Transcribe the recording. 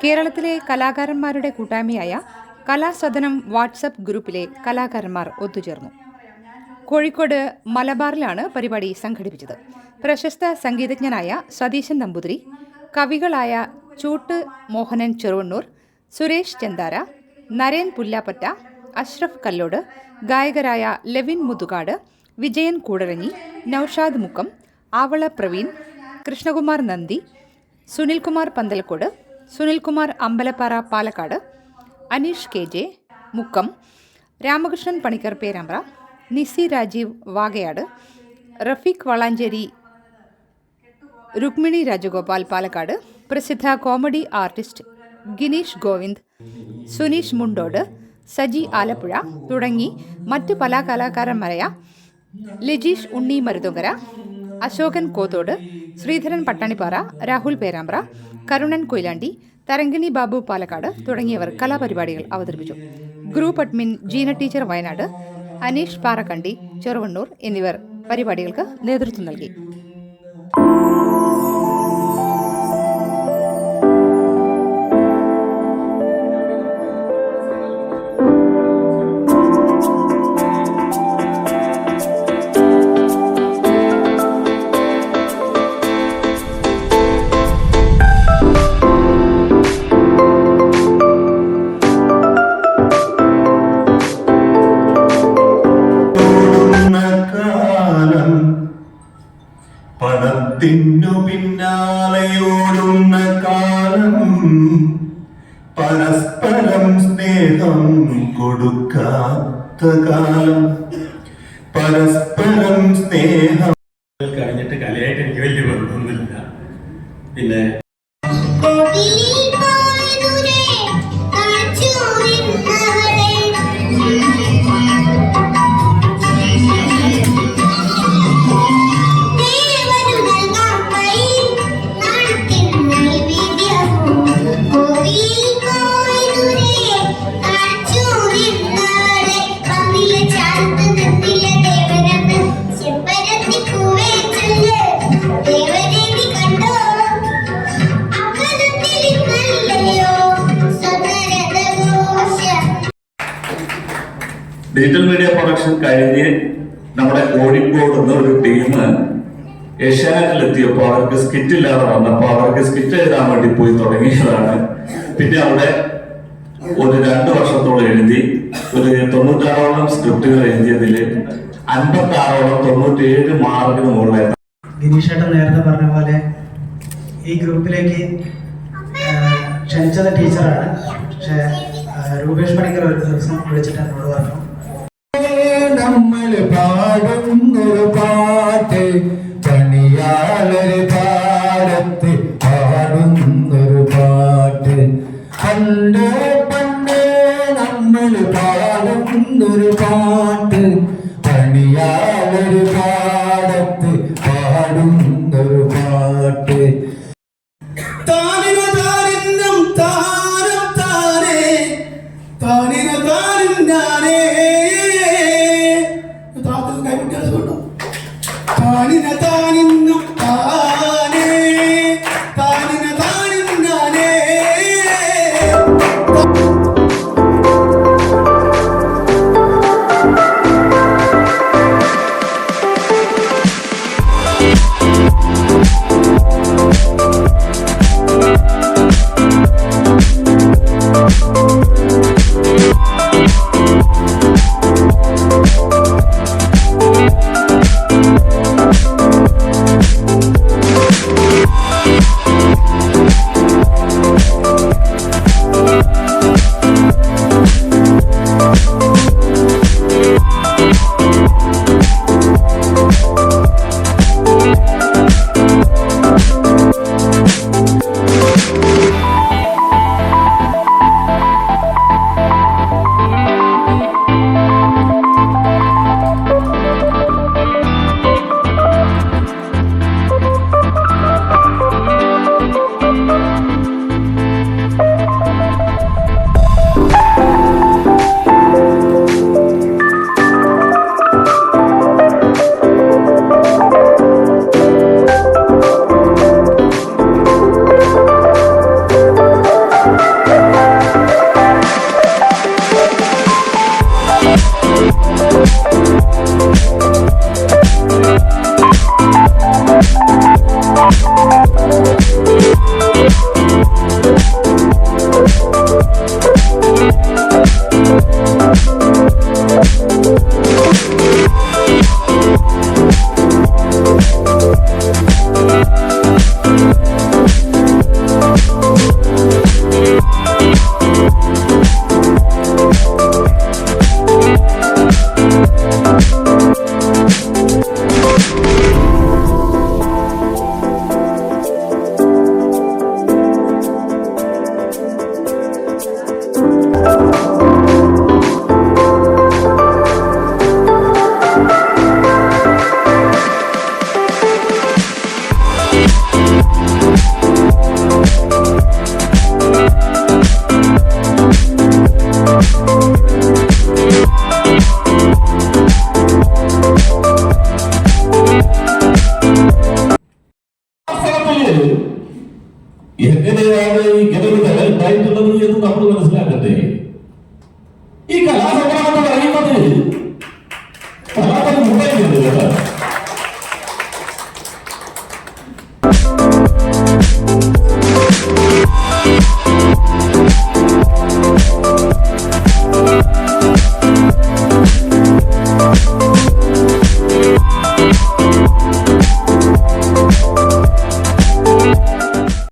കേരളത്തിലെ കലാകാരന്മാരുടെ കൂട്ടായ്മയായ കലാസദനം വാട്സപ്പ് ഗ്രൂപ്പിലെ കലാകാരന്മാർ ഒത്തുചേർന്നു. കോഴിക്കോട് മലബാറിലാണ് പരിപാടി സംഘടിപ്പിച്ചത്. പ്രശസ്ത സംഗീതജ്ഞനായ സതീശൻ നമ്പൂതിരി, കവികളായ ചൂട്ട് മോഹനൻ ചെറുവണ്ണൂർ, സുരേഷ് ചെന്താര, നരേൻ പുല്ലാപ്പറ്റ, അഷ്റഫ് കല്ലോട്, ഗായകരായ ലെവിൻ മുതുകാട്, വിജയൻ കൂടരഞ്ഞി, നൌഷാദ് മുക്കം, ആവള പ്രവീൺ, കൃഷ്ണകുമാർ നന്ദി, സുനിൽകുമാർ പന്തലക്കോട്, സുനിൽകുമാർ അമ്പലപ്പാറ പാലക്കാട്, അനീഷ് കെ ജെ മുക്കം, രാമകൃഷ്ണൻ പണിക്കർ പേരാമ്പ്ര, നിസി രാജീവ് വാകയാട്, റഫീഖ് വളാഞ്ചേരി, രുക്മിണി രാജഗോപാൽ പാലക്കാട്, പ്രസിദ്ധ കോമഡി ആർട്ടിസ്റ്റ് ഗിനീഷ് ഗോവിന്ദ്, സുനീഷ് മുണ്ടോട്, സജി ആലപ്പുഴ തുടങ്ങി മറ്റ് പല കലാകാരന്മാരായ ലിജീഷ് ഉണ്ണി മരുതുങ്കര, അശോകൻ കോത്തോട്, ശ്രീധരൻ പട്ടാണിപ്പാറ, രാഹുൽ പേരാമ്പ്ര, കരുണൻ കൊയിലാണ്ടി, തരങ്കിണി ബാബു പാലക്കാട് തുടങ്ങിയവർ കലാപരിപാടികൾ അവതരിപ്പിച്ചു. Group admin Jeena teacher Wayanad, Aneesh Parakkandi Cheruvannur എന്നിവർ പരിപാടികൾക്ക് നേതൃത്വം നൽകി. പണത്തിനു പിന്നാലെയോടുന്ന കാലം, പരസ്പരം സ്നേഹം കൊടുക്കാത്ത കാലം, പരസ്പരം സ്നേഹം കഴിഞ്ഞിട്ട് കലയായിട്ട് എനിക്ക് വലിയ ബന്ധമൊന്നുമില്ല. പിന്നെ ഡിജിറ്റൽ മീഡിയ പ്രൊഡക്ഷൻ കഴിഞ്ഞ് നമ്മുടെ കോഴിക്കോട് നിന്ന് ഒരു ടീം ഏഷ്യാനെറ്റിലെത്തിയപ്പോൾ അവർക്ക് സ്കിറ്റ് ഇല്ലാതെ വന്നപ്പോൾ അവർക്ക് സ്കിറ്റ് എഴുതാൻ വേണ്ടി പോയി തുടങ്ങിയതാണ്. പിന്നെ അവിടെ ഒരു 2 വർഷത്തോളം എഴുതി ഒരു 96ഓളം സ്ക്രിപ്റ്റുകൾ എഴുതിയതിൽ 56ഓളം 97 മാർക്കിന് മുകളിലായിരുന്നു. ദിനീഷേട്ടൻ നേരത്തെ പറഞ്ഞ പോലെ ഈ ഗ്രൂപ്പിലേക്ക് ക്ഷണിച്ചത് ടീച്ചറാണ്. പക്ഷെ രൂപേഷ് പണിക്കർ ഒരു ദിവസം വിളിച്ചിട്ട് എന്നോട് പറഞ്ഞു, നമ്മൾ പാടുന്നൊരു പാട്ട്, പണിയാളൊരു പാടത്ത് പാടുന്നൊരു പാട്ട്, പണ്ട് പണ്ട് നമ്മൾ പാടുന്നൊരു പാട്ട്, പണിയാളൊരു പാടത്ത് പാടുന്നൊരു പാട്ട്. എങ്ങനെയാണ് ഇങ്ങനെ ഒരു കല ഉണ്ടായിട്ടുള്ളത് എന്ന് നമ്മൾ മനസ്സിലാക്കട്ടെ. ഈ കലാസംഭ്രമം എന്ന് പറയുന്നത്